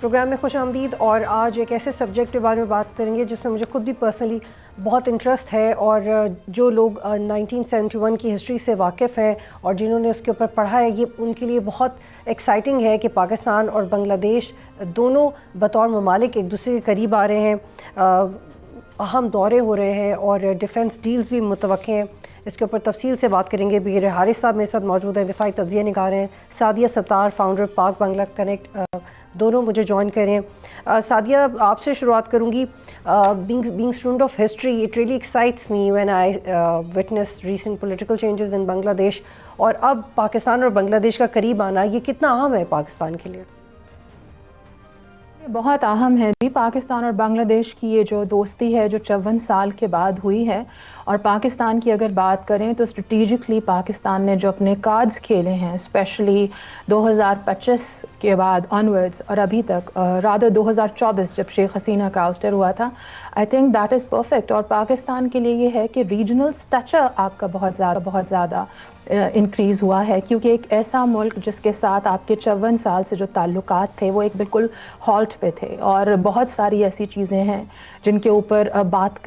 Programme میں خوش آمدید. اور آج ایک ایسے سبجیکٹ کے بارے میں بات کریں گے جس میں مجھے خود بھی پرسنلی بہت انٹرسٹ ہے, اور جو لوگ 1971 کی ہسٹری سے واقف ہیں اور جنہوں نے اس کے اوپر پڑھا ہے, یہ ان کے لیے بہت ایکسائٹنگ ہے کہ پاکستان اور بنگلہ دیش دونوں بطور ممالک ایک دوسرے کے قریب آ رہے ہیں, اہم دورے ہو رہے ہیں اور ڈیفنس ڈیلز بھی متوقع ہیں. اس کے اوپر تفصیل سے بات کریں گے. بغیر حارث صاحب میرے ساتھ موجود ہیں, دفاعی تجزیہ نگار ہیں. سعدیہ ستار, فاؤنڈر پاک بنگلہ کنیکٹ, دونوں مجھے جوائن کریں. سعدیہ, آپ سے شروعات کروں گی. being student of history, it really excites me when I witness recent political changes in Bangladesh. اور اب پاکستان اور بنگلہ دیش کا قریب آنا, یہ کتنا اہم ہے پاکستان کے لیے؟ بہت اہم ہے جی. پاکستان اور بنگلہ دیش کی یہ جو دوستی ہے جو 54 سال کے بعد ہوئی ہے, اور پاکستان کی اگر بات کریں تو اسٹریٹجکلی پاکستان نے جو اپنے کارڈز کھیلے ہیں, اسپیشلی 2025 کے بعد آنورڈز اور ابھی تک رادر 2024 جب شیخ حسینہ کا آؤسٹر ہوا تھا, I think that is perfect. اور پاکستان کے لیے یہ ہے کہ ریجنل اسٹیچر آپ کا بہت زیادہ انکریز ہوا ہے, کیونکہ ایک ایسا ملک جس کے ساتھ آپ کے 54 سال سے جو تعلقات تھے وہ ایک بالکل ہالٹ پہ تھے, اور بہت ساری ایسی چیزیں ہیں جن کے اوپر بات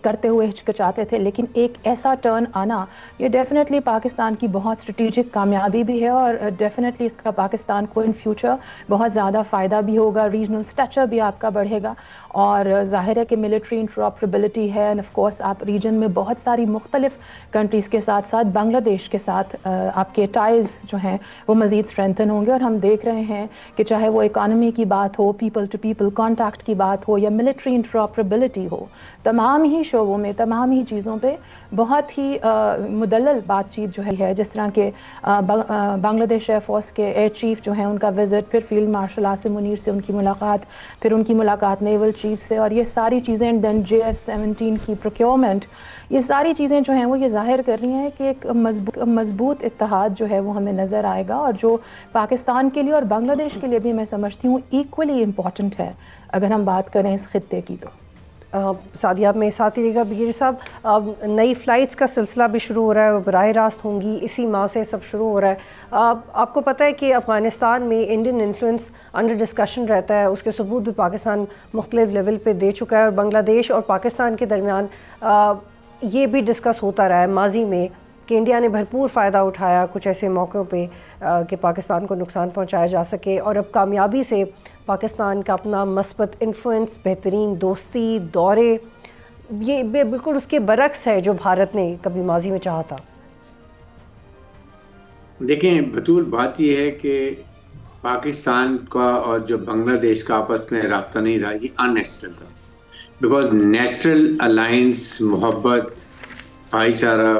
کرتے ہوئے ہچکچاتے تھے, لیکن ایک ایسا ٹرن آنا یہ ڈیفینیٹلی پاکستان کی بہت اسٹریٹجک کامیابی بھی ہے, اور ڈیفینیٹلی اس کا پاکستان کو ان فیوچر بہت زیادہ فائدہ بھی ہوگا. ریجنل اسٹیچر بھی آپ کا بڑھے گا, اور ظاہر ہے کہ ملٹری انٹرآپریبلٹی ہے, اینڈ آف کورس آپ ریجن میں بہت ساری مختلف کنٹریز کے ساتھ ساتھ بنگلہ دیش کے ساتھ آپ کے ٹائز جو ہیں وہ مزید اسٹرینتھن ہوں گے. اور ہم دیکھ رہے ہیں کہ چاہے وہ اکانومی کی بات ہو, پیپل ٹو پیپل کانٹیکٹ کی بات ہو, یا ملٹری انٹرآپریبلٹی ہو, تمام ہی شعبوں میں تمام ہی چیزوں پہ بہت ہی مدلل بات چیت جو ہے, جس طرح کے بنگلہ دیش ایئر فورس کے ایئر چیف جو ہیں ان کا وزٹ, پھر فیلڈ مارشل عاصم منیر سے ان کی ملاقات, پھر ان کی ملاقات نیول چیف سے, اور یہ ساری چیزیں, دین JF-17 کی پروکیورمنٹ, یہ ساری چیزیں جو ہیں وہ یہ ظاہر کر رہی ہیں کہ ایک مضبوط اتحاد جو ہے وہ ہمیں نظر آئے گا, اور جو پاکستان کے لیے اور بنگلہ دیش کے لیے بھی میں سمجھتی ہوں ایکولی امپورٹنٹ ہے اگر ہم بات کریں اس خطے کی. تو سعدیہ, آپ میں ساتھ ہی رہے گا. بغیر صاحب, نئی فلائٹس کا سلسلہ بھی شروع ہو رہا ہے, براہ راست ہوں گی, اسی ماہ سے سب شروع ہو رہا ہے. آپ کو پتہ ہے کہ افغانستان میں انڈین انفلوئنس انڈر ڈسکشن رہتا ہے, اس کے ثبوت بھی پاکستان مختلف لیول پہ دے چکا ہے, اور بنگلہ دیش اور پاکستان کے درمیان یہ بھی ڈسکس ہوتا رہا ہے ماضی میں کہ انڈیا نے بھرپور فائدہ اٹھایا کچھ ایسے موقعوں پہ کہ پاکستان کو نقصان پہنچایا جا سکے, اور اب کامیابی سے پاکستان کا اپنا مثبت انفلوئنس, بہترین دوستی, دورے, یہ بالکل اس کے برعکس ہے جو بھارت نے کبھی ماضی میں چاہا تھا. دیکھیں بطول بات یہ ہے کہ پاکستان کا اور جو بنگلہ دیش کا آپس میں رابطہ نہیں رہا, یہ ان نیچرل تھا, بیکاز نیچرل الائنس, محبت, بھائی چارہ,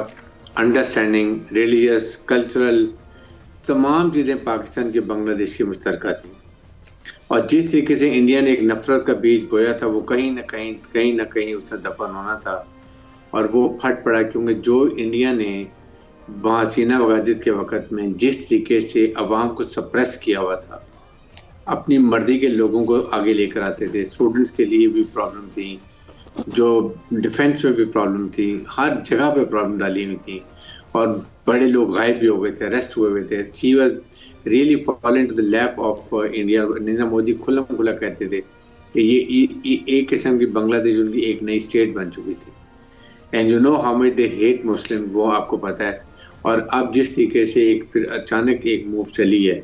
انڈرسٹینڈنگ, ریلیجس, کلچرل, تمام چیزیں پاکستان کے بنگلہ دیش کی مشترکہ تھیں. اور جس طریقے سے انڈیا نے ایک نفرت کا بیج بویا تھا, وہ کہیں نہ کہیں اس سے دفن ہونا تھا, اور وہ پھٹ پڑا, کیونکہ جو انڈیا نے حسینہ وغادت کے وقت میں جس طریقے سے عوام کو سپریس کیا ہوا تھا, اپنی مرضی کے لوگوں کو آگے لے کر آتے تھے, اسٹوڈنٹس کے لیے بھی پرابلم تھی, جو ڈیفنس میں بھی پرابلم تھی, ہر جگہ پہ پرابلم ڈالی ہوئی تھی, اور بڑے لوگ غائب بھی ہو گئے تھے, اریسٹ ہوئے ہوئے تھے. She was really fallen to the lap of India. Narendra Modi کھلم کھلا کہتے تھے کہ یہ ایک قسم کی بنگلہ دیش ان کی ایک نئی اسٹیٹ بن چکی تھی. And you know how much they hate Muslim, وہ آپ کو پتہ ہے. اور اب جس طریقے سے ایک پھر اچانک ایک موو چلی ہے,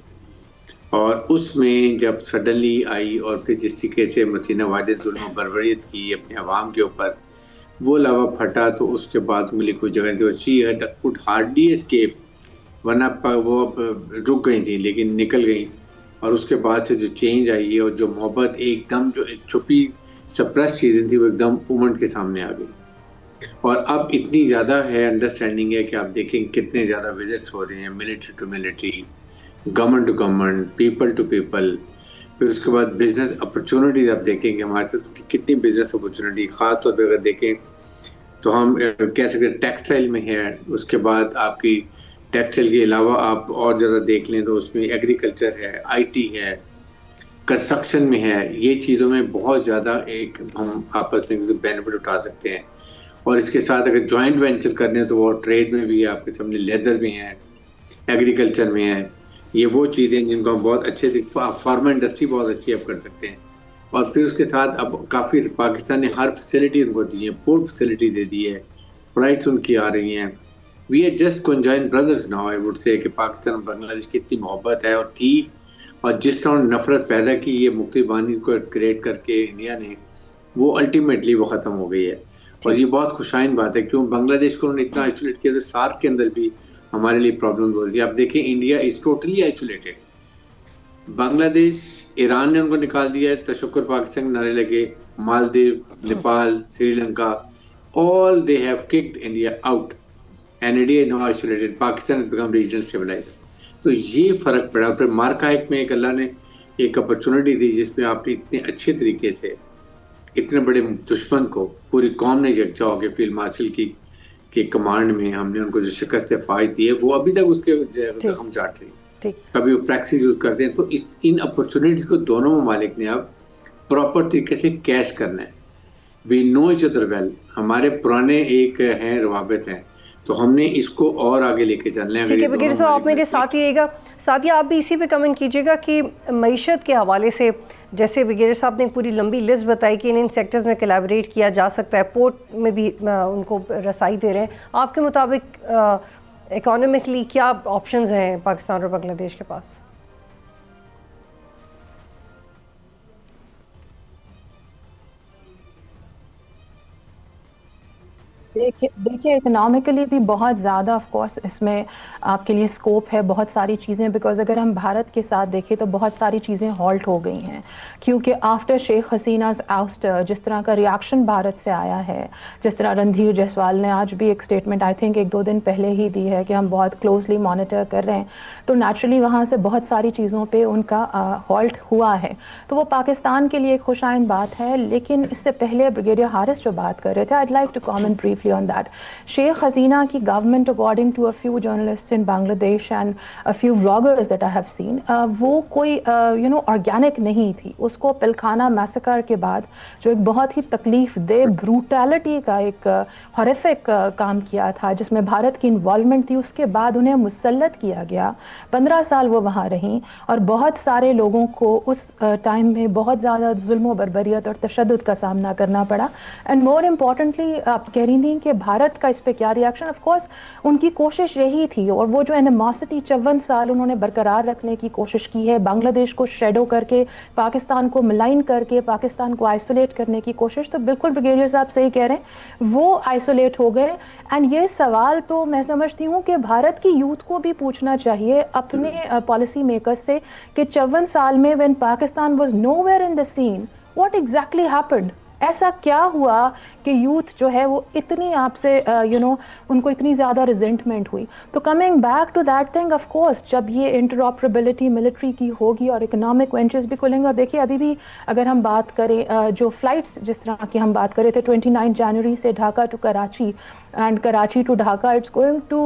اور اس میں جب سڈنلی آئی, اور پھر جس طریقے سے حسینہ وغادت ظلم و بربریت کی اپنے عوام کے اوپر, وہ لاوا پھٹا, تو اس کے بعد ان کے لیے کوئی جگہ نہیں تھی. شی could hardly escape, ورنہ وہ رک گئی تھیں لیکن نکل گئیں. اور اس کے بعد سے جو چینج آئی ہے, اور جو محبت ایک دم, جو ایک چھپی سپریس چیزیں تھیں, وہ ایک دم امنڈ کے سامنے آ گئی. اور اب اتنی زیادہ ہے انڈرسٹینڈنگ ہے کہ آپ دیکھیں کتنے زیادہ وزٹس ہو رہے ہیں, military to military, government to government, people to people. پھر اس کے بعد بزنس اپرچونیٹیز آپ دیکھیں کہ ہمارے ساتھ کتنی بزنس اپرچونیٹی, خاص طور پہ اگر دیکھیں تو ہم کہہ سکتے ہیں ٹیکسٹائل میں ہے. اس کے بعد آپ کی ٹیکسٹائل کے علاوہ آپ اور زیادہ دیکھ لیں تو اس میں ایگریکلچر ہے, IT ہے, کنسٹرکشن میں ہے. یہ چیزوں میں بہت زیادہ ایک ہم آپس میں بینیفٹ اٹھا سکتے ہیں. اور اس کے ساتھ اگر جوائنٹ وینچر کرنے ہیں تو وہ ٹریڈ میں بھی ہے, آپ کے سامنے لیدر میں ہے, ایگریکلچر میں ہے. یہ وہ چیزیں جن کو ہم بہت اچھے فارما انڈسٹری بہت اچھی اب کر سکتے ہیں. اور پھر اس کے ساتھ اب کافی پاکستان نے ہر فیسلٹی ان کو دی ہے, پورٹ فیسلٹی دے دی ہے, فلائٹس ان کی آ رہی ہیں. We are just conjoin brothers now, I would say کہ پاکستان اور بنگلہ دیش کی اتنی محبت ہے اور تھی, اور جس طرح نفرت پیدا کی یہ مختی بانی کو کریٹ کر کے انڈیا نے, وہ الٹیمیٹلی وہ ختم ہو گئی ہے. اور یہ بہت خوشائن بات ہے, کیوں بنگلہ دیش کو انہوں نے اتنا آئسولیٹ کیا تھا, سارک کے اندر بھی ہمارے لیے پرابلمز ہو رہی ہے. آپ دیکھیں انڈیا از ٹوٹلی آئسولیٹڈ. بنگلہ دیش, ایران نے ان کو نکال دیا ہے, تشکر پاکستان کے نعرے لگے, Maldives, Nepal, Sri Lanka, all they have kicked India out and India is now isolated. Pakistan has become regional stabilizer. تو یہ فرق پڑا. پھر مارکائک میں ایک اللہ نے ایک اپرچونٹی دی جس میں آپ نے اتنے اچھے طریقے سے اتنے بڑے دشمن کو پوری قوم نے یکجا ہو کے فیلڈ مارشل کی کمانڈ میں ہم نے ان کو جو شکست فائز دی ہے, وہ ابھی تک اس کے زخم چاٹ رہی ہے. کبھی وہ پریکسس یوز کرتے ہیں. تو ان اپرچونٹیز کو دونوں ممالک نے اب پراپر طریقے سے کیش کرنا ہے. وی نو ایچ ادر ویل, ہمارے پرانے ایک ہیں روابط ہیں, تو ہم نے اس کو اور آگے لے کے چلنا ہے. ٹھیک ہے بغیر صاحب, آپ میرے ساتھ ہی رہیے گا. ساتھ ہی آپ بھی اسی پہ کمنٹ کیجیے گا کہ معیشت کے حوالے سے جیسے بغیر صاحب نے پوری لمبی لسٹ بتائی کہ ان سیکٹرز میں کولیبریٹ کیا جا سکتا ہے, پورٹ میں بھی ان کو رسائی دے رہے ہیں. آپ کے مطابق اکانومکلی کیا آپشنز ہیں پاکستان اور بنگلہ دیش کے پاس؟ دیکھیے اکنامکلی بھی بہت زیادہ آف کورس اس میں آپ کے لیے اسکوپ ہے, بہت ساری چیزیں, بیکاز اگر ہم بھارت کے ساتھ دیکھیں تو بہت ساری چیزیں ہالٹ ہو گئی ہیں, کیونکہ آفٹر شیخ حسینہ's آؤسٹر جس طرح کا ریاکشن بھارت سے آیا ہے, جس طرح رندھیر جیسوال نے آج بھی ایک اسٹیٹمنٹ آئی تھنک 1-2 دن پہلے ہی دی ہے کہ ہم بہت کلوزلی مانیٹر کر رہے ہیں, تو نیچرلی وہاں سے بہت ساری چیزوں پہ ان کا ہالٹ ہوا ہے. تو وہ پاکستان کے لیے ایک خوشائن بات ہے. لیکن اس سے پہلے بریگیڈیئر حارث جو بات کر رہے تھے, I'd like to comment briefly on that. Sheikh Hasina ki government, according to a few journalists in Bangladesh and a few vloggers that I have seen, وہ کوئی organic نہیں تھی. اس کو پلخانہ میسیکر کے بعد جو ایک بہت ہی تکلیف دہ بروٹیلٹی کا ایک ہارفک کام کیا تھا جس میں بھارت کی انوالومنٹ تھی, اس کے بعد انہیں مسلط کیا گیا. 15 سال وہ وہاں رہیں اور بہت سارے لوگوں کو اس ٹائم میں بہت زیادہ ظلم و بربریت اور تشدد کا سامنا کرنا پڑا. اینڈ مور امپورٹنٹلی آپ کہہ رہی تھیں کہ بھارت کا اس پہ کیا ریاکشن. آف کورس ان کی کوشش یہی تھی, اور وہ جو اینیماسٹی 54 سال انہوں نے برقرار رکھنے کی کوشش کی ہے, بنگلہ دیش کو شیڈو کر کے, پاکستان کو ملائن کر کے, پاکستان کو آئسولیٹ کرنے کی کوشش, تو بالکل بریگیڈیئر صاحب صحیح کہہ رہے ہیں, وہ آئسولیٹ ہو گئے. اینڈ یہ سوال تو میں سمجھتی ہوں کہ بھارت کی یوتھ کو بھی پوچھنا چاہیے اپنے پالیسی میکرز سے کہ 54 سال میں when Pakistan was nowhere in the scene, what exactly happened? ایسا کیا ہوا کہ یوتھ جو ہے وہ اتنی آپ سے ان کو اتنی زیادہ ریزنٹمنٹ ہوئی. تو coming back to that thing, of course جب یہ انٹرآپریبلٹی ملٹری کی ہوگی اور اکنامک وینچرز بھی کھلیں گے, اور دیکھیے ابھی بھی اگر ہم بات کریں جو فلائٹس جس طرح کی ہم بات کرے تھے 29 جنوری سے Dhaka to Karachi and Karachi to Dhaka, it's going to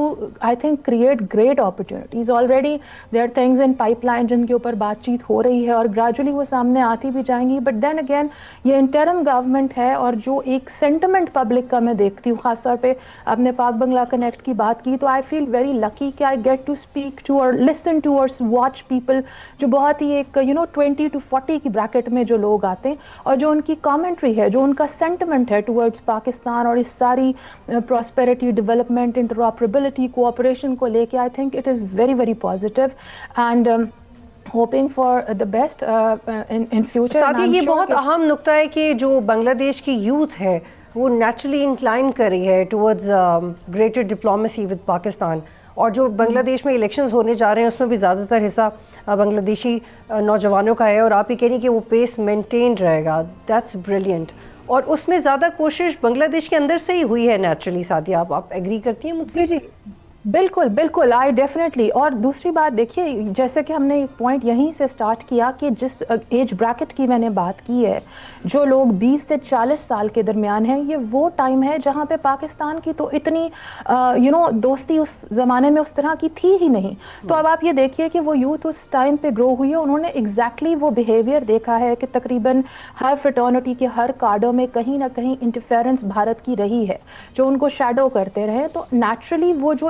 I think create great opportunities. Already there are things in pipeline جن کے اوپر بات چیت ہو رہی ہے اور gradually وہ سامنے آتی بھی جائیں گی. But then again یہ انٹرم گورنمنٹ ہے, اور جو ایک سینٹیمنٹ پبلک کا میں دیکھتی ہوں, خاص طور پہ آپ نے پاک بنگلہ کنیکٹ کی بات کی, تو I feel very lucky کہ I get to speak to or listen to or watch people جو بہت ہی ایک 20 to 40 کی بریکٹ میں جو لوگ آتے ہیں, اور جو ان کی کامنٹری ہے, جو ان کا سینٹیمنٹ ہے ٹورڈز پاکستان اور اس ساری prosperity, development, interoperability, cooperation کو لے کے, I think it is very, very positive and hoping for the best in future. ساتھ ہی یہ بہت اہم نقطہ ہے کہ جو بنگلہ دیش کی یوتھ ہے وہ نیچرلی انکلائن کر رہی ہے towards greater diplomacy with Pakistan, اور جو بنگلہ دیش میں الیکشنز ہونے جا رہے ہیں اس میں بھی زیادہ تر حصہ بنگلہ دیشی نوجوانوں کا ہے, اور آپ یہ کہہ رہی ہیں کہ وہ پیس مینٹین رہے گا. دیٹس بریلینٹ, اور اس میں زیادہ کوشش بنگلہ دیش کے اندر سے ہی ہوئی ہے نیچرلی. ساتھ ہی آپ ایگری کرتی ہیں مجھ سے؟ جی بالکل بالکل, آئی ڈیفینیٹلی. اور دوسری بات دیکھیے, جیسے کہ ہم نے ایک پوائنٹ یہیں سے سٹارٹ کیا کہ جس ایج بریکٹ کی میں نے بات کی ہے, جو لوگ 20 سے 40 سال کے درمیان ہیں, یہ وہ ٹائم ہے جہاں پہ پاکستان کی تو اتنی دوستی اس زمانے میں اس طرح کی تھی ہی نہیں. تو اب آپ یہ دیکھیے کہ وہ یوتھ اس ٹائم پہ گرو ہوئی ہے, انہوں نے ایگزیکٹلی وہ بیہیویئر دیکھا ہے کہ تقریباً ہر فریٹرنٹی کے ہر کارڈوں میں کہیں نہ کہیں انٹرفیئرنس بھارت کی رہی ہے جو ان کو شیڈو کرتے رہے. تو نیچرلی وہ جو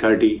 30,